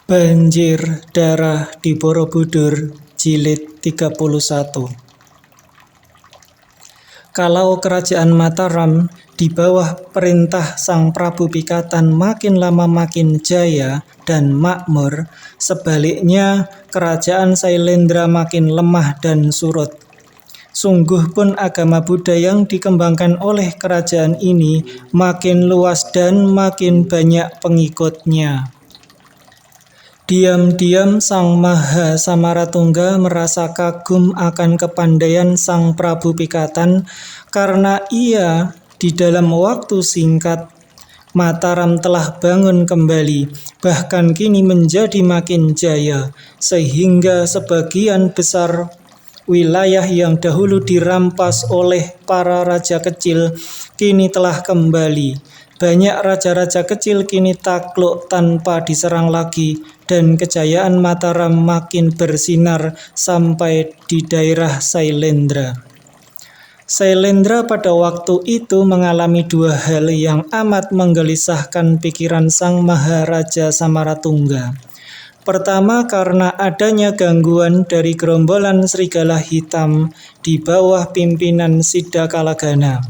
Banjir Darah di Borobudur Jilid 31. Kalau kerajaan Mataram di bawah perintah Sang Prabu Pikatan makin lama makin jaya dan makmur, sebaliknya kerajaan Sailendra makin lemah dan surut. Sungguh pun agama Buddha yang dikembangkan oleh kerajaan ini makin luas dan makin banyak pengikutnya. Diam-diam Sang Maha Samaratungga merasa kagum akan kepandaian Sang Prabu Pikatan karena ia di dalam waktu singkat Mataram telah bangun kembali, bahkan kini menjadi makin jaya, sehingga sebagian besar wilayah yang dahulu dirampas oleh para raja kecil kini telah kembali. Banyak raja-raja kecil kini takluk tanpa diserang lagi, dan kejayaan Mataram makin bersinar sampai di daerah Sailendra. Sailendra pada waktu itu mengalami dua hal yang amat menggelisahkan pikiran Sang Maharaja Samaratungga. Pertama, karena adanya gangguan dari gerombolan serigala hitam di bawah pimpinan Siddakalagana,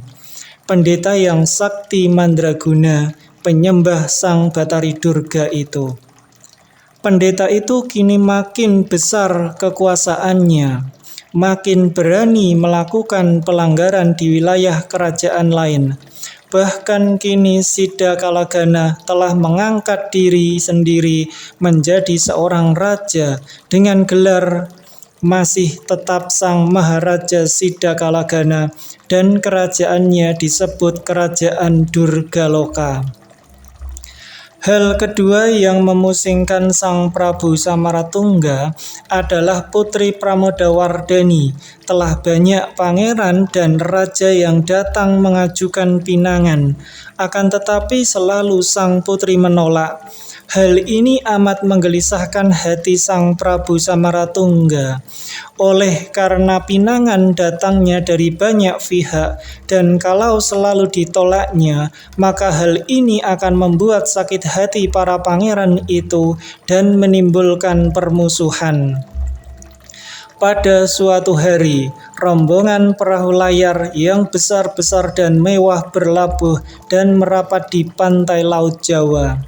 pendeta yang sakti mandraguna, penyembah Sang Batari Durga itu. Pendeta itu kini makin besar kekuasaannya, makin berani melakukan pelanggaran di wilayah kerajaan lain. Bahkan kini Siddakalagana telah mengangkat diri sendiri menjadi seorang raja dengan gelar masih tetap Sang Maharaja Siddakalagana, dan kerajaannya disebut Kerajaan Durgaloka. Hal kedua yang memusingkan Sang Prabu Samaratungga adalah Putri Pramodawardhani. Telah banyak pangeran dan raja yang datang mengajukan pinangan, akan tetapi selalu sang putri menolak. Hal ini amat menggelisahkan hati Sang Prabu Samaratungga. Oleh karena pinangan datangnya dari banyak pihak, dan kalau selalu ditolaknya, maka hal ini akan membuat sakit hati para pangeran itu dan menimbulkan permusuhan. Pada suatu hari, rombongan perahu layar yang besar-besar dan mewah berlabuh dan merapat di pantai Laut Jawa.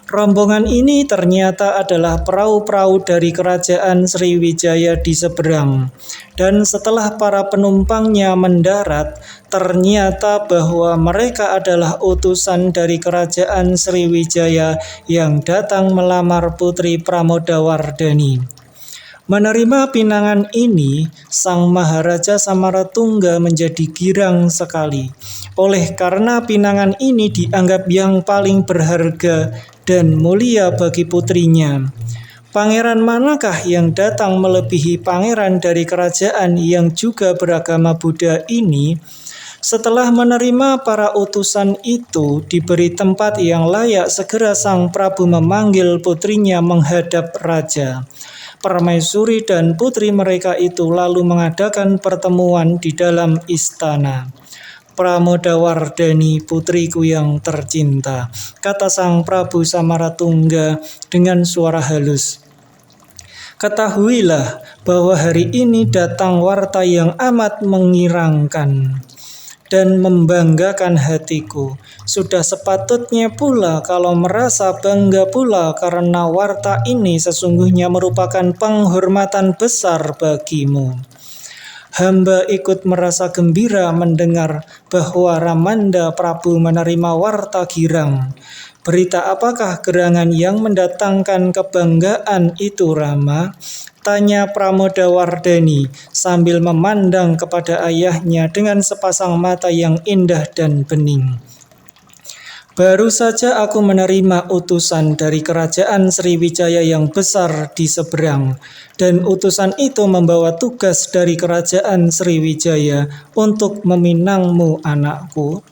Rombongan ini ternyata adalah perahu-perahu dari kerajaan Sriwijaya di seberang. Dan setelah para penumpangnya mendarat, ternyata bahwa mereka adalah utusan dari kerajaan Sriwijaya yang datang melamar Putri Pramodawardhani. Menerima pinangan ini, Sang Maharaja Samaratungga menjadi girang sekali. Oleh karena pinangan ini dianggap yang paling berharga dan mulia bagi putrinya. Pangeran manakah yang datang melebihi pangeran dari kerajaan yang juga beragama Buddha ini? Setelah menerima para utusan itu diberi tempat yang layak, segera Sang Prabu memanggil putrinya menghadap raja. Permaisuri dan putri mereka itu lalu mengadakan pertemuan di dalam istana. "Pramodawardhani, putriku yang tercinta," kata Sang Prabu Samaratungga dengan suara halus. "Ketahuilah bahwa hari ini datang warta yang amat mengirangkan dan membanggakan hatiku. Sudah sepatutnya pula kalau merasa bangga pula karena warta ini sesungguhnya merupakan penghormatan besar bagimu. Hamba ikut merasa gembira mendengar bahwa Ramanda Prabu menerima warta girang. Berita apakah gerangan yang mendatangkan kebanggaan itu, Rama?" tanya Pramodawardhani sambil memandang kepada ayahnya dengan sepasang mata yang indah dan bening. "Baru saja aku menerima utusan dari kerajaan Sriwijaya yang besar di seberang, dan utusan itu membawa tugas dari kerajaan Sriwijaya untuk meminangmu, anakku.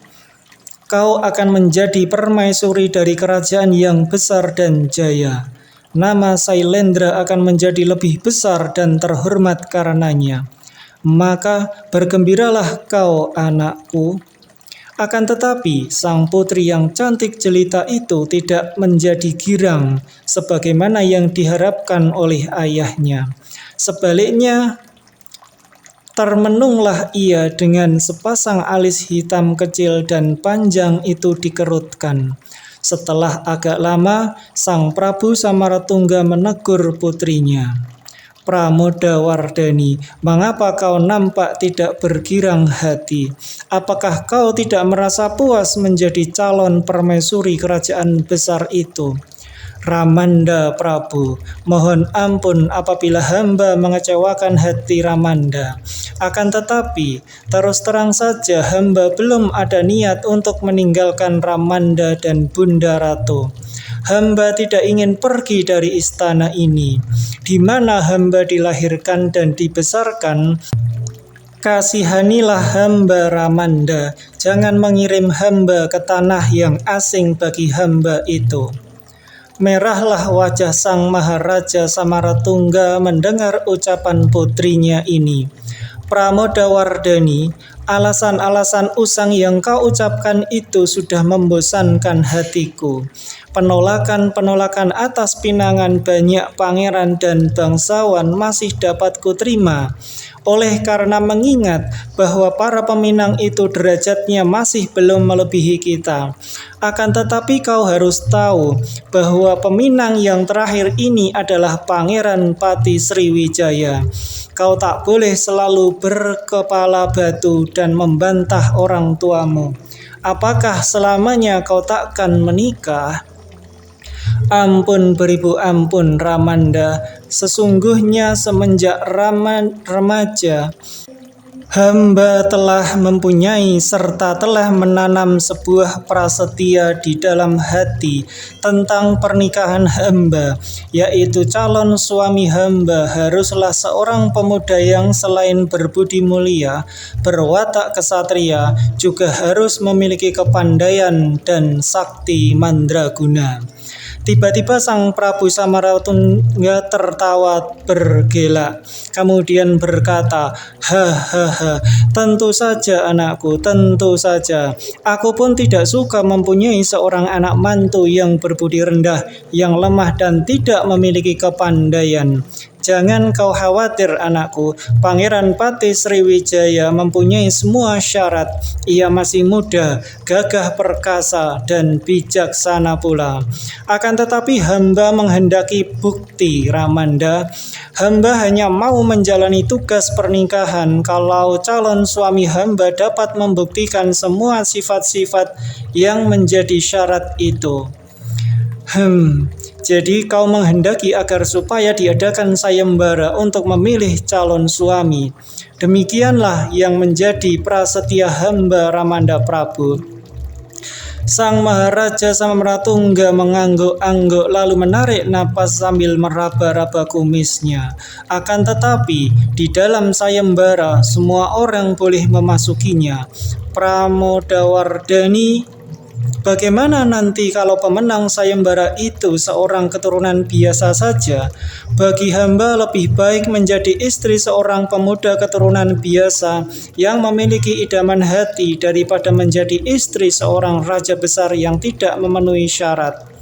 Kau akan menjadi permaisuri dari kerajaan yang besar dan jaya. Nama Sailendra akan menjadi lebih besar dan terhormat karenanya. Maka bergembiralah kau, anakku. Akan tetapi, sang putri yang cantik jelita itu tidak menjadi girang sebagaimana yang diharapkan oleh ayahnya. Sebaliknya, termenunglah ia dengan sepasang alis hitam kecil dan panjang itu dikerutkan. Setelah agak lama, sang Prabu Samaratungga menegur putrinya. Pramodawardhani, mengapa kau nampak tidak bergirang hati? Apakah kau tidak merasa puas menjadi calon permaisuri kerajaan besar itu? Ramanda Prabu, mohon ampun apabila hamba mengecewakan hati Ramanda. Akan tetapi, terus terang saja hamba belum ada niat untuk meninggalkan Ramanda dan Bunda Ratu. Hamba tidak ingin pergi dari istana ini, di mana hamba dilahirkan dan dibesarkan. Kasihanilah hamba Ramanda, jangan mengirim hamba ke tanah yang asing bagi hamba itu. Merahlah wajah sang Maharaja Samaratungga mendengar ucapan putrinya ini. Pramodawardhani, alasan-alasan usang yang kau ucapkan itu sudah membosankan hatiku. Penolakan-penolakan atas pinangan banyak pangeran dan bangsawan masih dapat kuterima. Oleh karena mengingat bahwa para peminang itu derajatnya masih belum melebihi kita. Akan tetapi kau harus tahu bahwa peminang yang terakhir ini adalah Pangeran Pati Sriwijaya. Kau tak boleh selalu berkepala batu dan membantah orang tuamu. Apakah selamanya kau takkan menikah? Ampun beribu ampun Ramanda, sesungguhnya semenjak remaja, hamba telah mempunyai serta telah menanam sebuah prasetya di dalam hati tentang pernikahan hamba, yaitu calon suami hamba haruslah seorang pemuda yang selain berbudi mulia, berwatak kesatria, juga harus memiliki kepandaian dan sakti mandraguna. Tiba-tiba sang Prabu Samaratungga tertawa bergelak, kemudian berkata, "Hahaha, tentu saja anakku, tentu saja. Aku pun tidak suka mempunyai seorang anak mantu yang berbudi rendah, yang lemah dan tidak memiliki kepandaian. Jangan kau khawatir anakku, Pangeran Pati Sriwijaya mempunyai semua syarat. Ia masih muda, gagah perkasa, dan bijaksana pula. Akan tetapi hamba menghendaki bukti, Ramanda. Hamba hanya mau menjalani tugas pernikahan kalau calon suami hamba dapat membuktikan semua sifat-sifat yang menjadi syarat itu." Jadi kau menghendaki agar supaya diadakan sayembara untuk memilih calon suami. Demikianlah yang menjadi prasetya hamba Ramanda Prabu. Sang Maharaja Samaratungga mengangguk-angguk lalu menarik napas sambil meraba-raba kumisnya. Akan tetapi di dalam sayembara semua orang boleh memasukinya. Pramodawardhani, bagaimana nanti kalau pemenang sayembara itu seorang keturunan biasa saja? Bagi hamba lebih baik menjadi istri seorang pemuda keturunan biasa yang memiliki idaman hati daripada menjadi istri seorang raja besar yang tidak memenuhi syarat.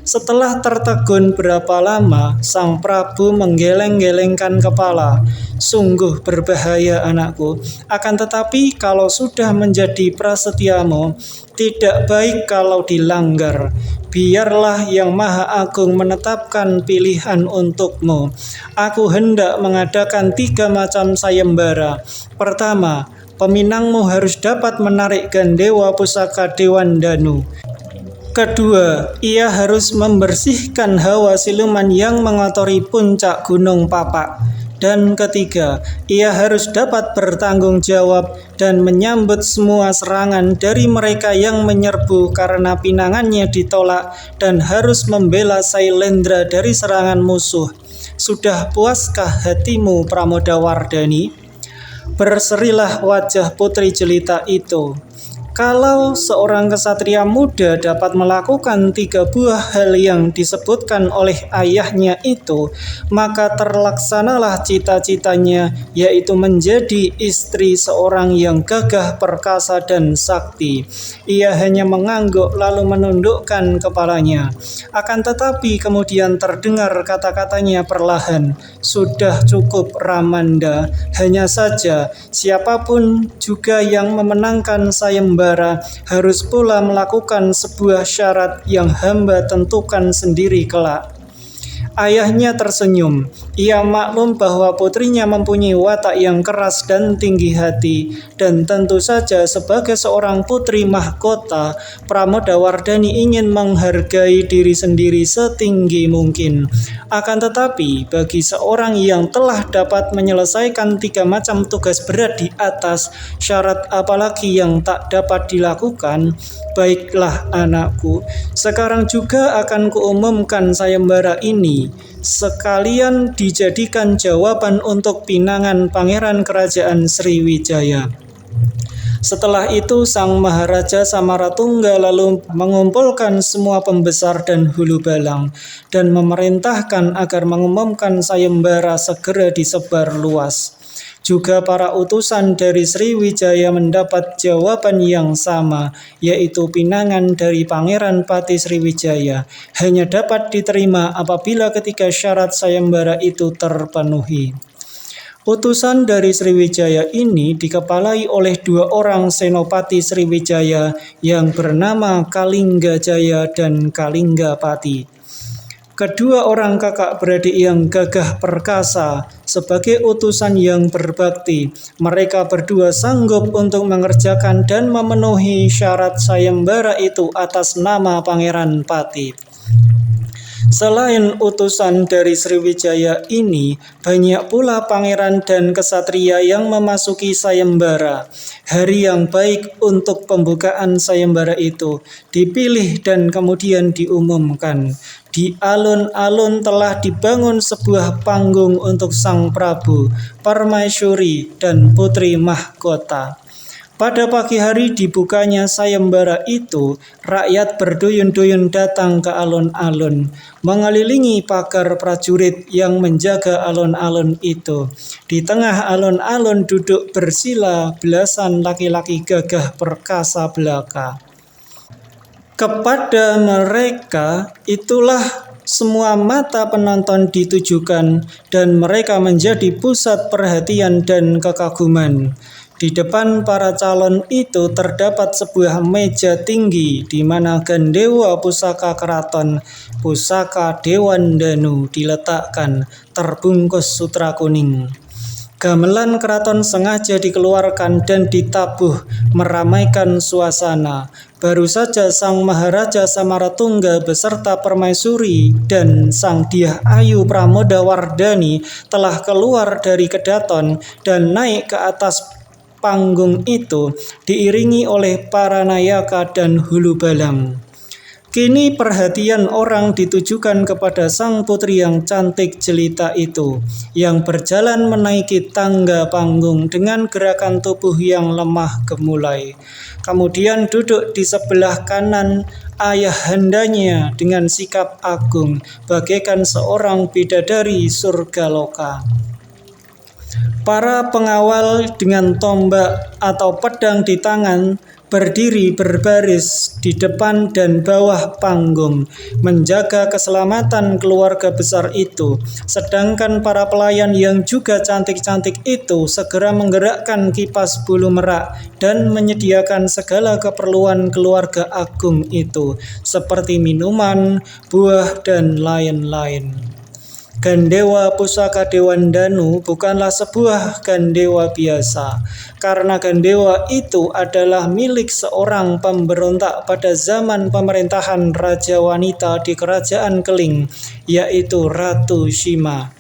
Setelah tertegun berapa lama, sang Prabu menggeleng-gelengkan kepala. Sungguh berbahaya anakku. Akan tetapi kalau sudah menjadi prasetyamu, tidak baik kalau dilanggar. Biarlah Yang Maha Agung menetapkan pilihan untukmu. Aku hendak mengadakan 3 macam sayembara. Pertama, peminangmu harus dapat menarik gandewa pusaka Dewan Danu. Kedua, ia harus membersihkan hawa siluman yang mengotori puncak Gunung Papak. Dan ketiga, ia harus dapat bertanggung jawab dan menyambut semua serangan dari mereka yang menyerbu karena pinangannya ditolak dan harus membela Sailendra dari serangan musuh. Sudah puaskah hatimu, Pramodawardhani? Berserilah wajah putri jelita itu. Kalau seorang kesatria muda dapat melakukan 3 buah hal yang disebutkan oleh ayahnya itu, maka terlaksanalah cita-citanya, yaitu menjadi istri seorang yang gagah, perkasa, dan sakti. Ia hanya mengangguk lalu menundukkan kepalanya. Akan tetapi kemudian terdengar kata-katanya perlahan, "Sudah cukup, Ramanda. Hanya saja siapapun juga yang memenangkan sayembara harus pula melakukan sebuah syarat yang hamba tentukan sendiri kelak." Ayahnya tersenyum. Ia maklum bahwa putrinya mempunyai watak yang keras dan tinggi hati, dan tentu saja sebagai seorang putri mahkota, Pramodawardhani ingin menghargai diri sendiri setinggi mungkin. Akan tetapi, bagi seorang yang telah dapat menyelesaikan 3 macam tugas berat di atas, syarat apalagi yang tak dapat dilakukan? Baiklah anakku, sekarang juga akan kuumumkan sayembara ini, sekalian dijadikan jawaban untuk pinangan Pangeran Kerajaan Sriwijaya. Setelah itu Sang Maharaja Samaratungga lalu mengumpulkan semua pembesar dan hulu balang dan memerintahkan agar mengumumkan sayembara segera disebar luas. Juga para utusan dari Sriwijaya mendapat jawaban yang sama, yaitu pinangan dari Pangeran Pati Sriwijaya hanya dapat diterima apabila ketiga syarat sayembara itu terpenuhi. Utusan dari Sriwijaya ini dikepalai oleh 2 orang senopati Sriwijaya yang bernama Kalinggajaya dan Kalinggapati. Kedua orang kakak beradik yang gagah perkasa sebagai utusan yang berbakti. Mereka berdua sanggup untuk mengerjakan dan memenuhi syarat sayembara itu atas nama Pangeran Pati. Selain utusan dari Sriwijaya ini, banyak pula pangeran dan kesatria yang memasuki sayembara. Hari yang baik untuk pembukaan sayembara itu dipilih dan kemudian diumumkan. Di alun-alun telah dibangun sebuah panggung untuk Sang Prabu, Permaisuri, dan Putri Mahkota. Pada pagi hari dibukanya sayembara itu, rakyat berduyun-duyun datang ke alun-alun, mengelilingi pagar prajurit yang menjaga alun-alun itu. Di tengah alun-alun duduk bersila belasan laki-laki gagah perkasa belaka. Kepada mereka itulah semua mata penonton ditujukan dan mereka menjadi pusat perhatian dan kekaguman. Di depan para calon itu terdapat sebuah meja tinggi di mana gandewa pusaka keraton, pusaka Dewan Danu diletakkan terbungkus sutra kuning. Gamelan keraton sengaja dikeluarkan dan ditabuh meramaikan suasana. Baru saja Sang Maharaja Samaratungga beserta Permaisuri dan Sang Dyah Ayu Pramodawardhani telah keluar dari kedaton dan naik ke atas panggung itu diiringi oleh para nayaka dan hulu balang. Kini perhatian orang ditujukan kepada sang putri yang cantik jelita itu, yang berjalan menaiki tangga panggung dengan gerakan tubuh yang lemah gemulai. Kemudian duduk di sebelah kanan ayahandanya dengan sikap agung, bagaikan seorang bidadari surgaloka. Para pengawal dengan tombak atau pedang di tangan berdiri berbaris di depan dan bawah panggung, menjaga keselamatan keluarga besar itu. Sedangkan para pelayan yang juga cantik-cantik itu segera menggerakkan kipas bulu merak dan menyediakan segala keperluan keluarga agung itu, seperti minuman, buah, dan lain-lain. Gandewa pusaka Dewan Danu bukanlah sebuah gandewa biasa, karena gandewa itu adalah milik seorang pemberontak pada zaman pemerintahan Raja Wanita di Kerajaan Keling, yaitu Ratu Shima.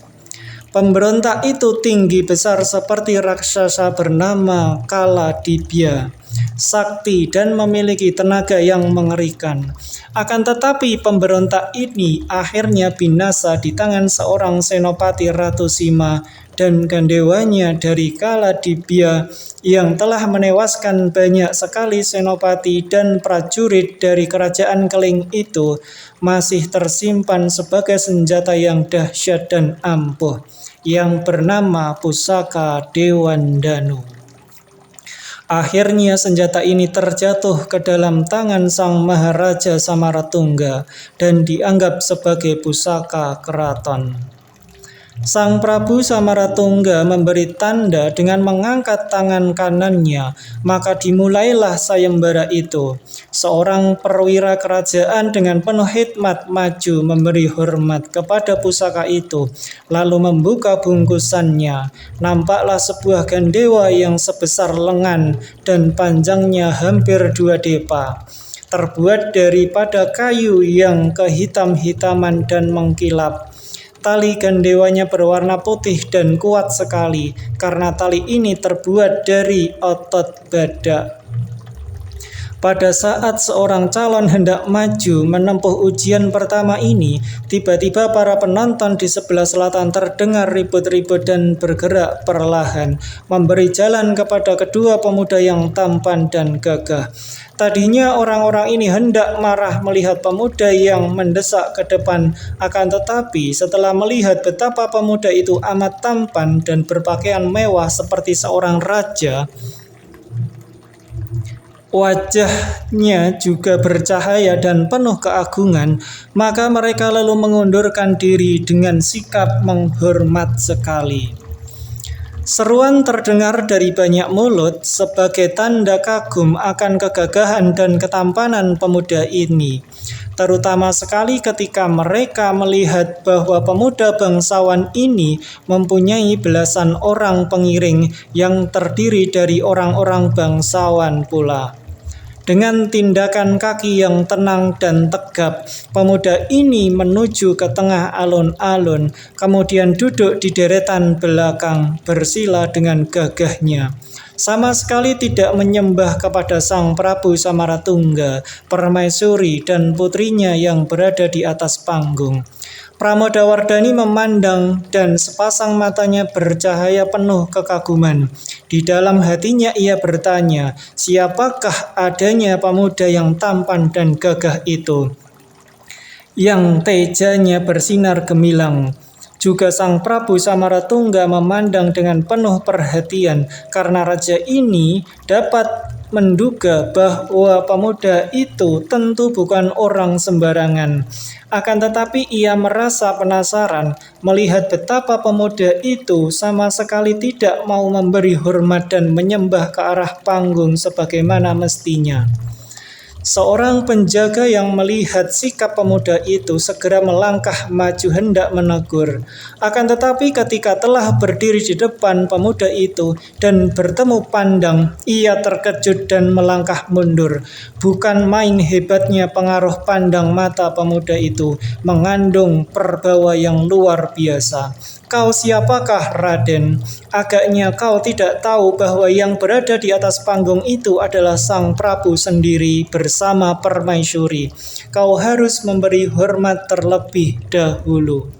Pemberontak itu tinggi besar seperti raksasa bernama Kaladibya, sakti dan memiliki tenaga yang mengerikan. Akan tetapi pemberontak ini akhirnya binasa di tangan seorang senopati Ratu Sima dan gandewanya dari Kaladibya yang telah menewaskan banyak sekali senopati dan prajurit dari kerajaan Keling itu masih tersimpan sebagai senjata yang dahsyat dan ampuh yang bernama pusaka Dewandanu. Akhirnya senjata ini terjatuh ke dalam tangan Sang Maharaja Samaratungga dan dianggap sebagai pusaka keraton. Sang Prabu Samaratungga memberi tanda dengan mengangkat tangan kanannya, maka dimulailah sayembara itu. Seorang perwira kerajaan dengan penuh hikmat maju memberi hormat kepada pusaka itu, lalu membuka bungkusannya. Nampaklah sebuah gandewa yang sebesar lengan dan panjangnya hampir 2 depa. Terbuat daripada kayu yang kehitam-hitaman dan mengkilap. Tali gandewanya berwarna putih dan kuat sekali, karena tali ini terbuat dari otot badak. Pada saat seorang calon hendak maju menempuh ujian pertama ini, tiba-tiba para penonton di sebelah selatan terdengar ribut-ribut dan bergerak perlahan, memberi jalan kepada kedua pemuda yang tampan dan gagah. Tadinya orang-orang ini hendak marah melihat pemuda yang mendesak ke depan, akan tetapi setelah melihat betapa pemuda itu amat tampan dan berpakaian mewah seperti seorang raja, wajahnya juga bercahaya dan penuh keagungan, maka mereka lalu mengundurkan diri dengan sikap menghormat sekali. Seruan terdengar dari banyak mulut sebagai tanda kagum akan kegagahan dan ketampanan pemuda ini. Terutama sekali ketika mereka melihat bahwa pemuda bangsawan ini mempunyai belasan orang pengiring yang terdiri dari orang-orang bangsawan pula. Dengan tindakan kaki yang tenang dan tegap, pemuda ini menuju ke tengah alun-alun, kemudian duduk di deretan belakang, bersila dengan gagahnya. Sama sekali tidak menyembah kepada Sang Prabu Samaratungga, Permaisuri, dan putrinya yang berada di atas panggung. Pramodawardhani memandang dan sepasang matanya bercahaya penuh kekaguman. Di dalam hatinya ia bertanya, siapakah adanya pemuda yang tampan dan gagah itu, yang tejanya bersinar gemilang. Juga Sang Prabu Samaratungga memandang dengan penuh perhatian, karena raja ini dapat menduga bahwa pemuda itu tentu bukan orang sembarangan. Akan tetapi ia merasa penasaran melihat betapa pemuda itu sama sekali tidak mau memberi hormat dan menyembah ke arah panggung sebagaimana mestinya. Seorang penjaga yang melihat sikap pemuda itu segera melangkah maju hendak menegur. Akan tetapi ketika telah berdiri di depan pemuda itu dan bertemu pandang, ia terkejut dan melangkah mundur. Bukan main hebatnya pengaruh pandang mata pemuda itu, mengandung perbawa yang luar biasa. Kau siapakah, Raden? Agaknya kau tidak tahu bahwa yang berada di atas panggung itu adalah Sang Prabu sendiri bersama Permaisuri. Kau harus memberi hormat terlebih dahulu.